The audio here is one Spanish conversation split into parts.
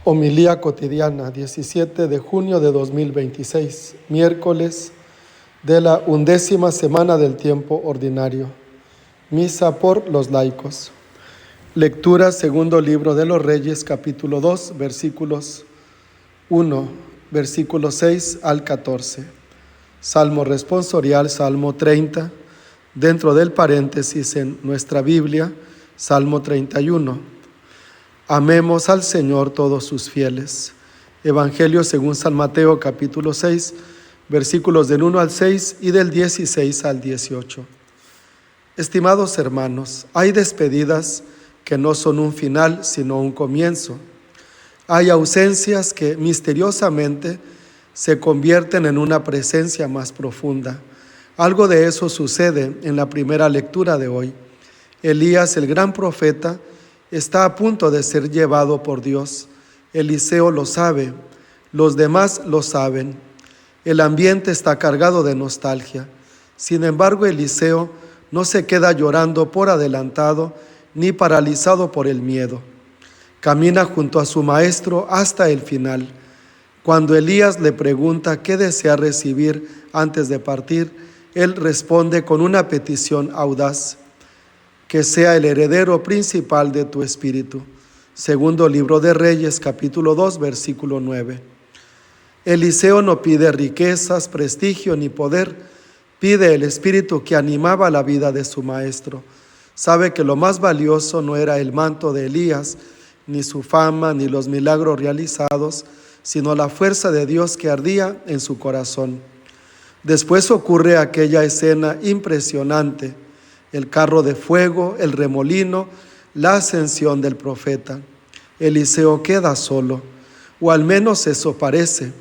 Homilía cotidiana, 17 de junio de 2026, miércoles de la 11ª semana del tiempo ordinario. Misa por los laicos. Lectura segundo libro de los Reyes, capítulo 2, versículos 1, versículos 6 al 14. Salmo responsorial, Salmo 30, dentro del paréntesis en nuestra Biblia, Salmo 31. Amemos al Señor todos sus fieles. Evangelio según San Mateo, capítulo 6, versículos del 1 al 6 y del 16 al 18. Estimados hermanos, hay despedidas que no son un final, sino un comienzo. Hay ausencias que misteriosamente se convierten en una presencia más profunda. Algo de eso sucede en la primera lectura de hoy. Elías, el gran profeta, está a punto de ser llevado por Dios. Eliseo lo sabe, los demás lo saben. El ambiente está cargado de nostalgia. Sin embargo, Eliseo no se queda llorando por adelantado ni paralizado por el miedo. Camina junto a su maestro hasta el final. Cuando Elías le pregunta qué desea recibir antes de partir, él responde con una petición audaz: que sea el heredero principal de tu espíritu. Segundo libro de Reyes, capítulo 2, versículo 9. Eliseo no pide riquezas, prestigio ni poder, pide el espíritu que animaba la vida de su maestro. Sabe que lo más valioso no era el manto de Elías, ni su fama, ni los milagros realizados, sino la fuerza de Dios que ardía en su corazón. Después ocurre aquella escena impresionante: el carro de fuego, el remolino, la ascensión del profeta. Eliseo queda solo, o al menos eso parece,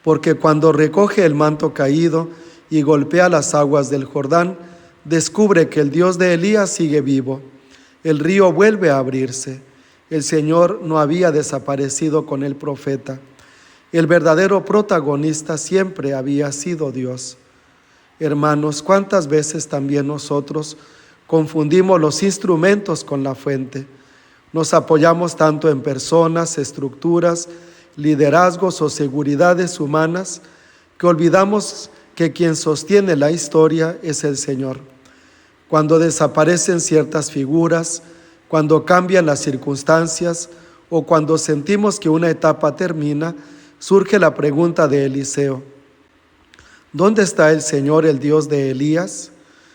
porque cuando recoge el manto caído y golpea las aguas del Jordán, descubre que el Dios de Elías sigue vivo. El río vuelve a abrirse. El Señor no había desaparecido con el profeta. El verdadero protagonista siempre había sido Dios. Hermanos, ¿cuántas veces también nosotros confundimos los instrumentos con la fuente? Nos apoyamos tanto en personas, estructuras, liderazgos o seguridades humanas que olvidamos que quien sostiene la historia es el Señor. Cuando desaparecen ciertas figuras, cuando cambian las circunstancias o cuando sentimos que una etapa termina, surge la pregunta de Eliseo: ¿dónde está el Señor, el Dios de Elías?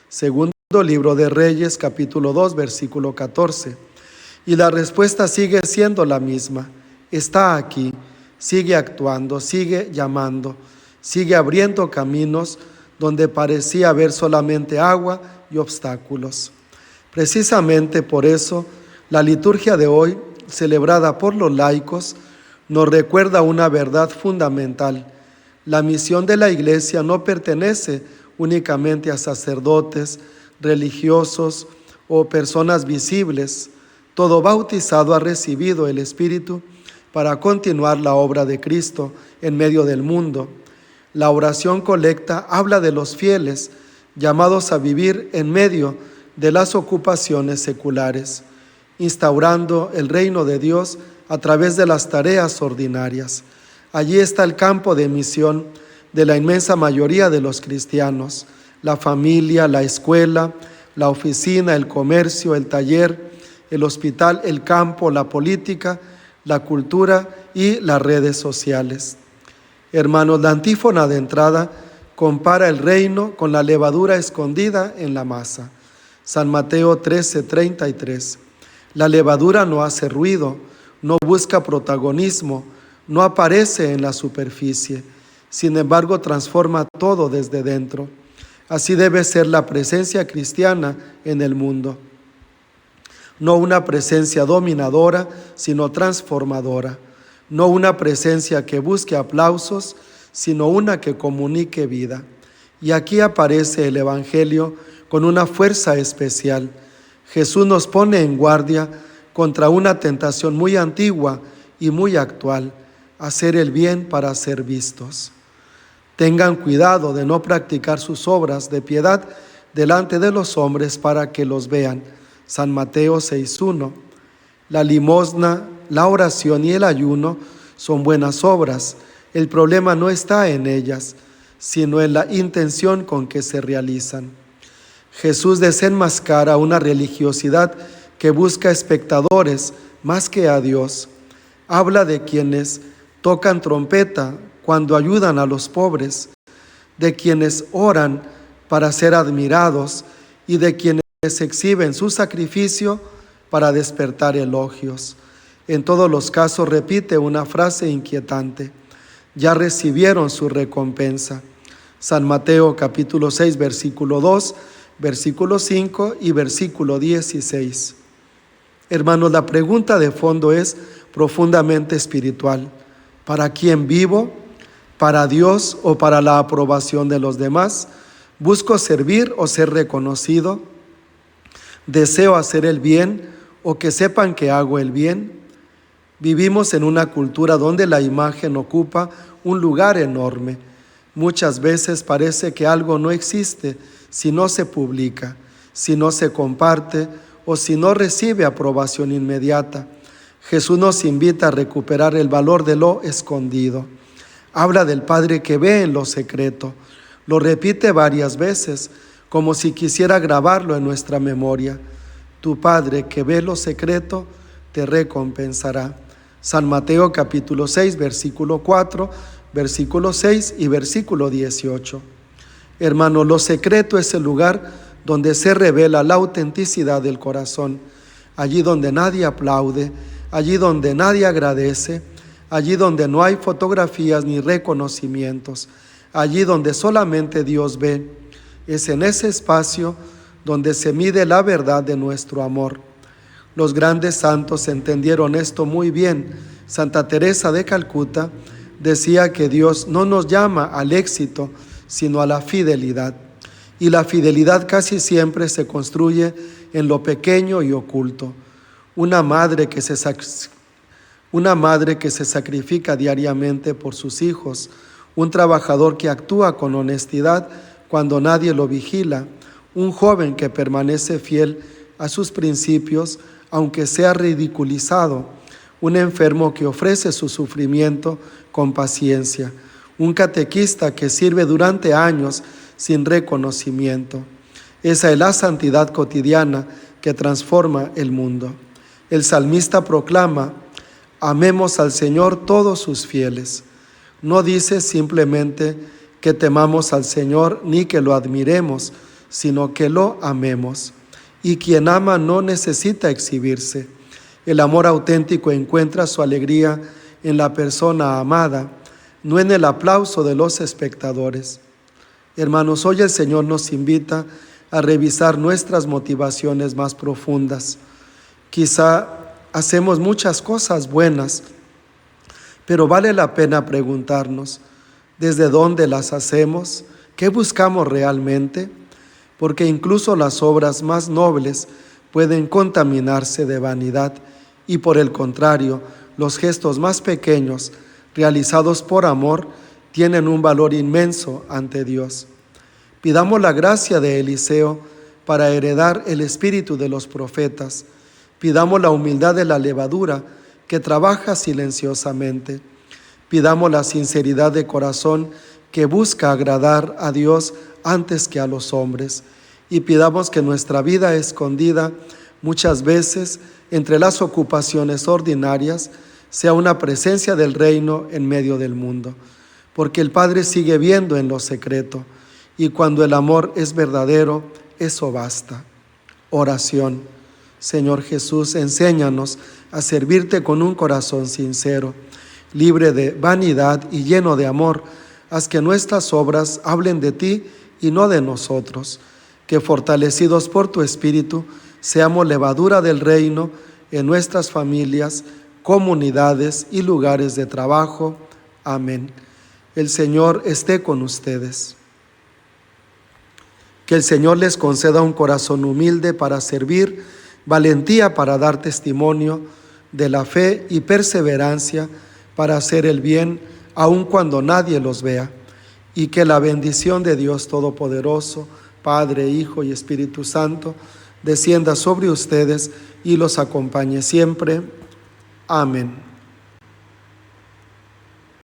Segundo libro de Reyes, capítulo 2, versículo 14. Y la respuesta sigue siendo la misma: está aquí, sigue actuando, sigue llamando, sigue abriendo caminos donde parecía haber solamente agua y obstáculos. Precisamente por eso, la liturgia de hoy, celebrada por los laicos, nos recuerda una verdad fundamental. La misión de la Iglesia no pertenece únicamente a sacerdotes, religiosos o personas visibles. Todo bautizado ha recibido el Espíritu para continuar la obra de Cristo en medio del mundo. La oración colecta habla de los fieles llamados a vivir en medio de las ocupaciones seculares, instaurando el reino de Dios a través de las tareas ordinarias. Allí está el campo de misión de la inmensa mayoría de los cristianos: la familia, la escuela, la oficina, el comercio, el taller, el hospital, el campo, la política, la cultura y las redes sociales. Hermanos, la antífona de entrada compara el reino con la levadura escondida en la masa. San Mateo 13:33. La levadura no hace ruido, no busca protagonismo, no aparece en la superficie, sin embargo transforma todo desde dentro. Así debe ser la presencia cristiana en el mundo. No una presencia dominadora, sino transformadora. No una presencia que busque aplausos, sino una que comunique vida. Y aquí aparece el Evangelio con una fuerza especial. Jesús nos pone en guardia contra una tentación muy antigua y muy actual: hacer el bien para ser vistos. Tengan cuidado de no practicar sus obras de piedad delante de los hombres para que los vean. San Mateo 6:1. La limosna la oración y el ayuno son buenas obras. El problema no está en ellas, sino en la intención con que se realizan. Jesús desenmascara una religiosidad que busca espectadores más que a Dios. Habla de quienes tocan trompeta cuando ayudan a los pobres, de quienes oran para ser admirados y de quienes exhiben su sacrificio para despertar elogios. En todos los casos repite una frase inquietante: ya recibieron su recompensa. San Mateo capítulo 6, versículo 2, versículo 5 y versículo 16. Hermanos, la pregunta de fondo es profundamente espiritual. ¿Para quién vivo? ¿Para Dios o para la aprobación de los demás? ¿Busco servir o ser reconocido? ¿Deseo hacer el bien o que sepan que hago el bien? Vivimos en una cultura donde la imagen ocupa un lugar enorme. Muchas veces parece que algo no existe si no se publica, si no se comparte o si no recibe aprobación inmediata. Jesús nos invita a recuperar el valor de lo escondido. Habla del Padre que ve en lo secreto. Lo repite varias veces, como si quisiera grabarlo en nuestra memoria. Tu Padre que ve lo secreto, te recompensará. San Mateo capítulo 6, versículo 4, versículo 6 y versículo 18. Hermano, lo secreto es el lugar donde se revela la autenticidad del corazón, allí donde nadie aplaude, allí donde nadie agradece, allí donde no hay fotografías ni reconocimientos, allí donde solamente Dios ve. Es en ese espacio donde se mide la verdad de nuestro amor. Los grandes santos entendieron esto muy bien. Santa Teresa de Calcuta decía que Dios no nos llama al éxito, sino a la fidelidad. Y la fidelidad casi siempre se construye en lo pequeño y oculto. Una madre que se sacrifica diariamente por sus hijos, un trabajador que actúa con honestidad cuando nadie lo vigila, un joven que permanece fiel a sus principios aunque sea ridiculizado, un enfermo que ofrece su sufrimiento con paciencia, un catequista que sirve durante años sin reconocimiento. Esa es la santidad cotidiana que transforma el mundo. El salmista proclama: amemos al Señor todos sus fieles. No dice simplemente que temamos al Señor ni que lo admiremos, sino que lo amemos. Y quien ama no necesita exhibirse. El amor auténtico encuentra su alegría en la persona amada, no en el aplauso de los espectadores. Hermanos, hoy el Señor nos invita a revisar nuestras motivaciones más profundas. Quizá hacemos muchas cosas buenas, pero vale la pena preguntarnos: ¿desde dónde las hacemos? ¿Qué buscamos realmente? Porque incluso las obras más nobles pueden contaminarse de vanidad y, por el contrario, los gestos más pequeños, realizados por amor, tienen un valor inmenso ante Dios. Pidamos la gracia de Eliseo para heredar el espíritu de los profetas. Pidamos la humildad de la levadura que trabaja silenciosamente. Pidamos la sinceridad de corazón que busca agradar a Dios antes que a los hombres. Y pidamos que nuestra vida escondida, muchas veces entre las ocupaciones ordinarias, sea una presencia del reino en medio del mundo. Porque el Padre sigue viendo en lo secreto, y cuando el amor es verdadero, eso basta. Oración. Señor Jesús, enséñanos a servirte con un corazón sincero, libre de vanidad y lleno de amor. Haz que nuestras obras hablen de ti y no de nosotros. Que fortalecidos por tu Espíritu, seamos levadura del reino en nuestras familias, comunidades y lugares de trabajo. Amén. El Señor esté con ustedes. Que el Señor les conceda un corazón humilde para servir, valentía para dar testimonio de la fe y perseverancia para hacer el bien, aun cuando nadie los vea. Y que la bendición de Dios Todopoderoso, Padre, Hijo y Espíritu Santo, descienda sobre ustedes y los acompañe siempre. Amén.